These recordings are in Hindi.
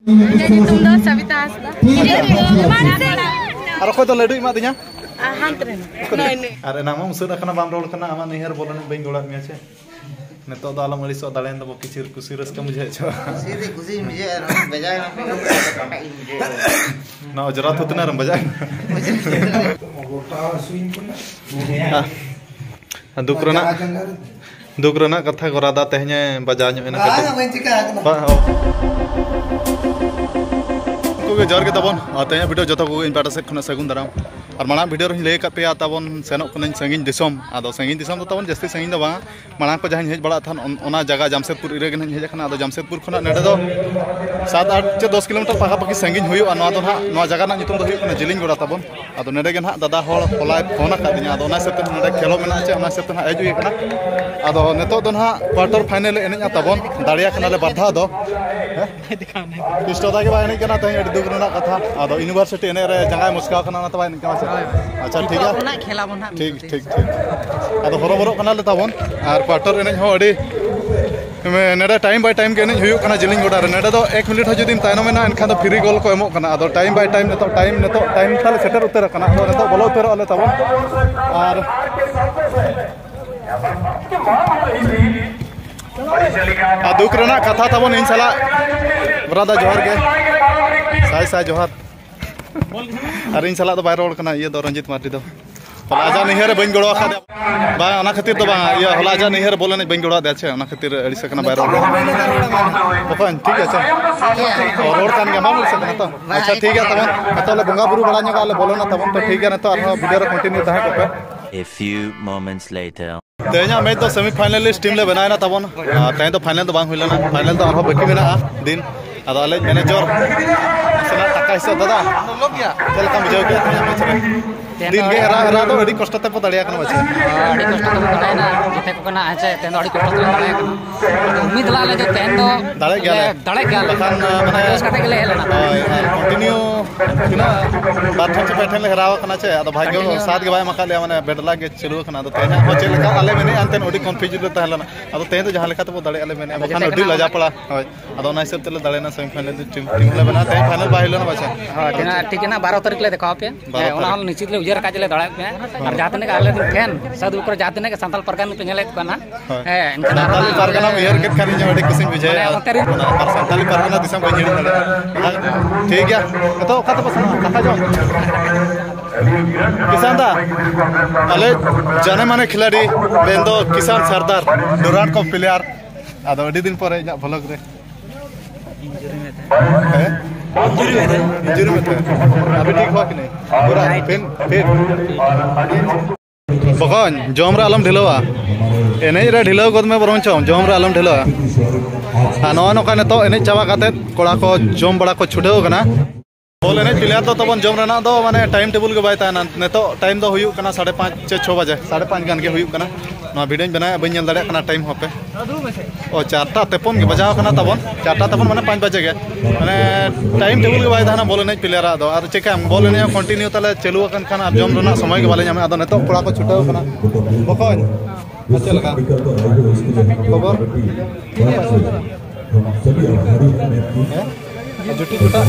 Nyutum do Savita Hasda. Ar koy to ladu ima dinya? Hantren. Ar enang ma musud akana bam rol kana ama nihar bolan bain golat mi ache. Neto do alam ngari so dalen do kichir kusir raska mujhe cho. Sidi kusi mujhe bajai Na jarat hotna ram bajai. Duk rena katha gorada tehnya bajaj nyo ena kate. Ko jar ke tabon atenya video jota ko in pata se khona sagun daram ar mana video ro le ka pe atabon senok kona sangin disom ado sangin disom do tabon jasti sangin do ba mana ko jahan hej bala than ona jaga Jamshedpur ire gen hej khana ado Jamshedpur khona nede do 7 8 se 10 kilometer paha paki sangin huyu anwa do ha no jaga na nyutum do huyu kona jiling goda tabon ado nede gen ha dada hol holai phone ka dinya ado ona se ten nede khelo mena ache ona se ten ha eju kana ado neto do ha quarter final enenya tabon daria khana le bardha do Pistoda ke bahane kana tai adi dugruna katha ado university ene re jangai muska kana na tabai kana se acha thik hai Ona khela bon ha. ठीक ado horo boro kana le tabon ar quarter ene ho adi neda time by time ke ene huyuk kana jiling goda re neda do 1 minute ho judim taino mena enkhan do free goal ko emok kana ado time by time neto time tale setter utter kana ado neto bolo utter ale tabon ar aduk rena katha tabon insala brother johar ke sai johar ar insala do viral kana ye do Ranjit Mardi do hola aja nihar bain godo khade ba ona khatir do ba ye hola aja nihar bolen bain godo de ache ona khatir adi se kana viral bokon ठीक है और road kan gamal se kana to acha ठीक है tabon atole bonga buru bala nyoga ale bolona tabon to ठीक है na to ar video ro continue tahe ko A few moments later. Teja match तो सेमीफाइनलिस्ट टीम ले बनाया ना तबन तेज तो फाइनल तो बांग हुइलना फाइनल तो आरो बाकी मेना दिन आदो आले मैनेजर सना टाका हिसाब दादा चल का बुझाव के मैच रे दिन के हरा तो अडी कष्ट ते पदड़िया कन बचे अडी कष्ट तो बनाय ना जते को कना आचे तेन अडी कष्ट तो बनाय उम्मीद लाले जो तेन दो दड़े गया बखान माने बस कते गेले हेलना कंटिन्यू किना बाथन से बैठन ले हराव कना छे आदो भाग्य साथ के भाई मका ले माने बेडला के चलु कना आदो तेजा हो चल का आले मेने अंतन अडी कंफ्यूज ले तहलना आदो तेन तो जहां लेका तो दड़े आले मेने बखान अडी लजा पड़ा होय आदो ना हिसाब तले दड़े ना सेमीफाइनल टीम ले बना ते फाइनल बाहिलो ना बचे हां तेना ठीक है ना 12 तारीख ले देखा पे ओना हल निश्चित ले उजर काज ले दड़ा पे और जातने का आले दिन फैन सद ऊपर जातने के संताल परगना पे नेले कना है इनका संताल परगना उजर के खानी जो अडी किसिम बुझे संताल परगना दिसम बजिड़ ठीक है तो का तो पसंद का जो किसान दा अले जाने माने खिलाड़ी बेंदो किसान सरदार डुरान को प्लेयर आदो अडी दिन पर भलक रे इंजरी में थे अभी ठीक हुआ कि नहीं पूरा फिर बकन जोमरा आलम ढिलवा एने रे ढिलव गद में बरम चम जोमरा आलम ढिलवा आनो नका ने तो एने चाबा काते कोड़ा को जोम बड़ा को छुटेव कना बोल एने प्लेयर तो तबन जोम रना दो माने टाइम टेबल के बाय ताना ने तो टाइम दो हुयु कना 5:30 से 6 बजे 5:30 गान के हुयु कना ना वीडियो बनाया बन जल दाड़े कना टाइम होपे ओ 4टा तेपन के बजाव कना तबन 4टा तेपन माने 5 बजे के माने टाइम टेबल के बाय ताना बोल एने प्लेयर दो और चेका बोल एने कंटिन्यू तले चलु कन खाना अब जोम रना समय के बाले जामे आदो ने तो कोड़ा को छुटाव कना बकन अच्छा लगा खबर जुटी जुटा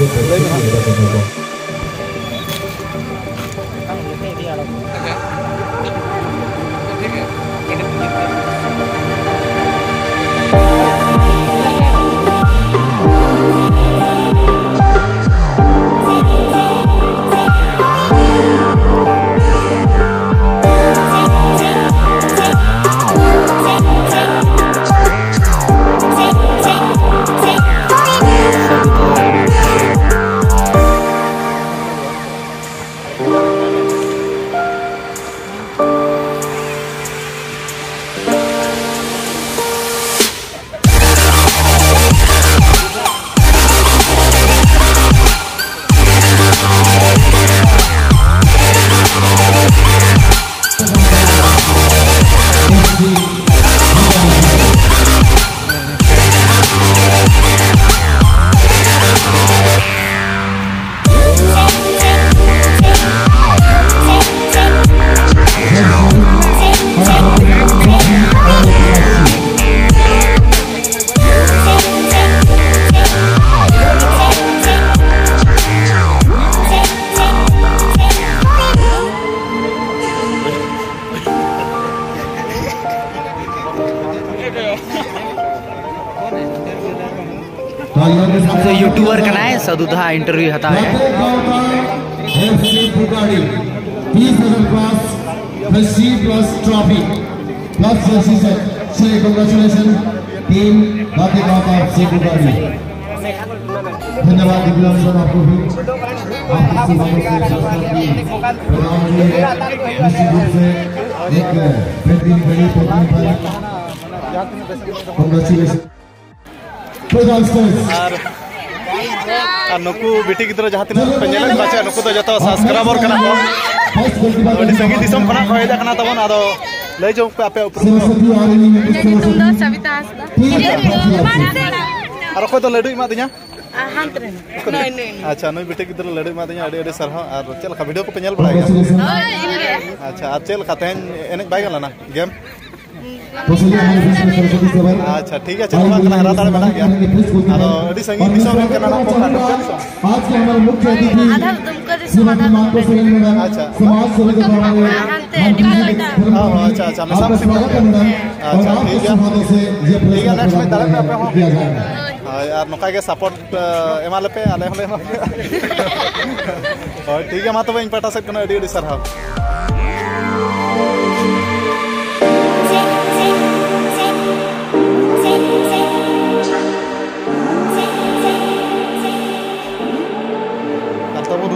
तो यूट्यूबर कनाए सदु दहा इंटरव्यू हतावे FC Bugatti 30,000 plus Messi plus trophy plus jersey set. Say congratulations team Batikau FC Bugatti. धन्यवाद अभिनंदन आपको भी आपकी सेवाओं से निश्चित रूप से एक बेहतरीन घड़ी पहुंचने पर congratulations. और नुकु बेटी गिद्रा जहाँ तीन पे नेल बाचे नुकु तो जतो सब्सक्राइबर कना को अडी संगीत दिसम खना को हेदा कना तबन आदो लई जो पे आपे ऊपर तुम दो सविता हासदा और को तो लड्डू मा दिया हांतरे नहीं अच्छा नई बेटी गिद्रा लड्डू मा दिया अडी अडी सरहा और चल का वीडियो को पे नेल बड़ाया अच्छा आज चल का तेन एने बाय गला ना गेम अच्छा ठीक है चलो कना हरा दाड़ बना गया आरो अडी संगीत दिसम कना ना को आज के हमारे मुख्य अतिथि आधा तुमको दिसो आधा अच्छा समाज सेवी का हांते डिप्लोमेटा हां अच्छा अच्छा मैं सब अच्छा ठीक है नेक्स्ट में दाड़ा पे हो यार नोका के सपोर्ट एमाले पे आले होले और ठीक है मा तो इन पाटा से कना अडी अडी सरहा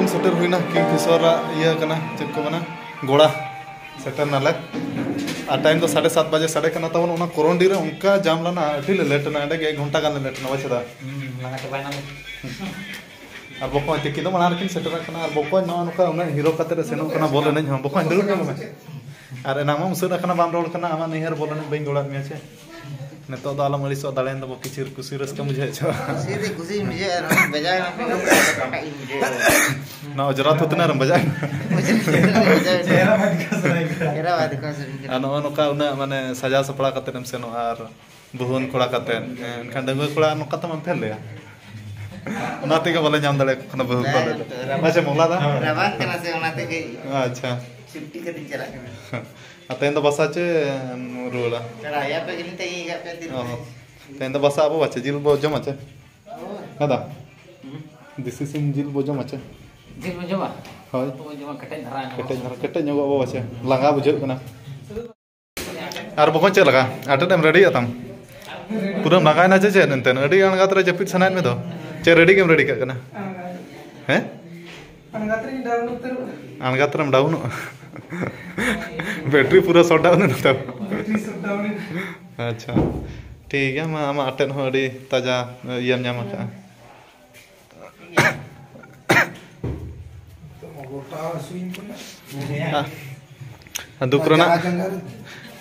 सेटर हुईना किंगफिशर ये कना चेक को बना गोड़ा सेटर नाले आ टाइम तो 7:30 बजे साढ़े कना तब उना कोरोंडी रे उनका जाम लना अठी लेट ना एडे 1 घंटा गान लेट ना बचदा लगा के बायना और बको टिकी तो मना रखिन सेटर कना और बको न उनका उना हीरो कते सेनो कना बोले नहीं हम बको दुड़ में और नाम मुसर कना बाम रोल कना आमा नहर बोले बई गोड़ा में छे नेतो तो आलम अड़िसो दाड़ेन दबो किचिर खुशी रस्का मुझे सीधी खुशी मुझे बजाय ना काटा ही मुझे ना जरात होतना रम बजाय एरा बात का sir ano noka una mane saja sapla kate nem seno ar buhun kola kate enkan dangu kola noka tamam phel ya nate ke bole nyam dale kana buhun kola acha mola da rabat kana se onate ke acha छुट्टी के दिन चला aten da basa che rula cara ya pe ini tei ga pe din aten da basa abo bache jil bo jom ache ada this is in jil bo jom ache जिल में जमा hoy तो जमा कटे धरा kete nyogo abo bache langa bujeu kana ar bokon che laga ate dem ready atam puram lagai na che enten adi anga tra japit sanain me do che ready game ready ka kana he angatram down battery पूरा शॉट डाउन है तब अच्छा ठीक है मैं आमा अटेन हो अड़ी ताजा यम ᱧᱟᱢ ᱟᱠᱟ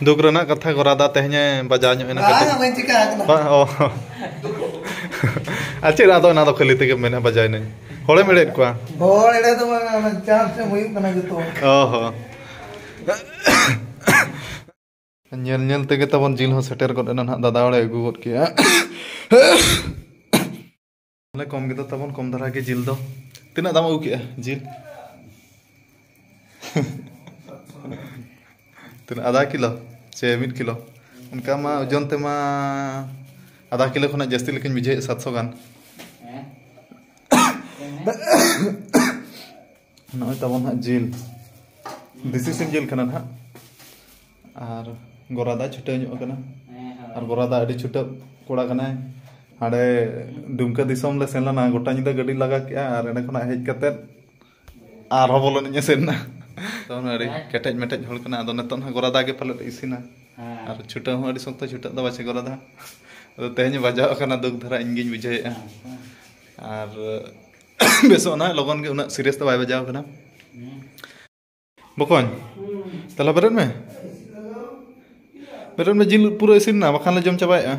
दुख रना कथा गोरादा तेहने बजा ᱧᱚᱜ ᱮᱱᱟ ᱵᱟᱝ ᱵᱟᱹᱧ ᱪᱤᱠᱟ ᱟᱠᱟᱱᱟ ओ अच्छा ना तो खाली तेगे मेने बजाय नहीं होड़े मेरे को बोल एडे तो मैं चांस से हुई कना जतो ओहो nyel nyel tege tabon jil ho seter god enan hak dada ole agu god kia le kom gitu tabon kom dhara ke jil do tina dam agu kia jil tina आधा किलो से 1 किलो उनका मा ओजन ते मा आधा किलो खना जस्ती लेकिन बिजे 700 गान नय tabon hak jil this is jil kana hak और गोरादा छुटे कना और गोरादा अड़ी छुटे कोड़ा कना हाड़े दुमका दिसम ले सेनला गोटा निदा गाड़ी लगा के और एने खना हेज कते आर हो बोलो नि सेना तो अड़ी केटेज मेटेज होल कना अदो नतन गोरादा के फले इसिना और छुटे हो अड़ी सख्त छुटे द बाचे गोरादा तो तेज बजाव कना दुख धरा इंगिन बुझे और बेसो ना लगन के उना सीरियस तो बाय बजाव कना बकोन तला बरन में बेरन में जिल पूरा इसिन ना बखान ले जम चाबाया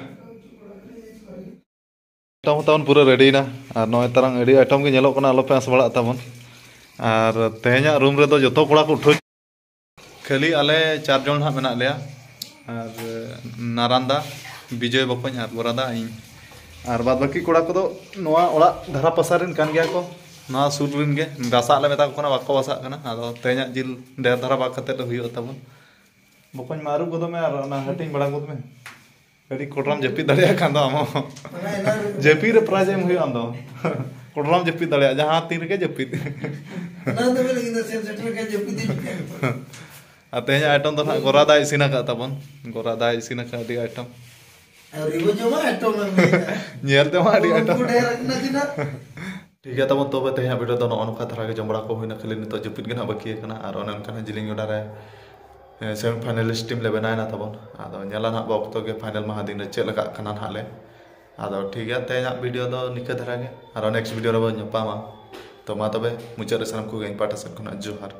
आइटम तावन पूरा रेडी ना और नय तरंग एडी आइटम के नेलो कना आलोपे आस बड़ा तावन और तेहना रूम रे दो जतो कोड़ा को उठो खाली आले 4 जन हा मेना लेया और नारांदा विजय बपन और गोरादा इन और बाद बाकी कोड़ा को दो नोआ ओड़ा धरा पसारिन कान गया को ना सुर रिन गे गासा ले मेता कोना बाको बासा कना आदो तेहना जिल डेर धरा बा कते हुयो तावन बपन मारू गदो में और ना हटिंग बड़ा गद में अड़ी कोटराम जपी दड़िया खान दो आमो जपी रे प्राइज एम हुई आम दो कोटराम जपी दड़िया जहां तीन के जपी ना तो बोले कि सेम सेंटर के जपी दी आते हैं आइटम तो ना गोरा दा इसीना का तबन गोरा दा इसीना का दी आइटम और रिवो जो मा आइटम में नियर ते मा दी आइटम को ढेर रखना जिना ठीक है तब तो बते हैं वीडियो तो नौका तरह के जमड़ा को होइना खाली नितो जपित गना बाकी कना और अनकना जिलिंग ओडा रे सेमीफाइनलिस्ट टीम ले बनायना तबन आदो नेला ना वक्त के फाइनल महा दिन चे लगा कना हाले आदो ठीक है ते वीडियो तो निका धरा के और नेक्स्ट वीडियो रे बन पामा तो मा तबे मुचारे सनम को गइन पाटा सन खना जोहार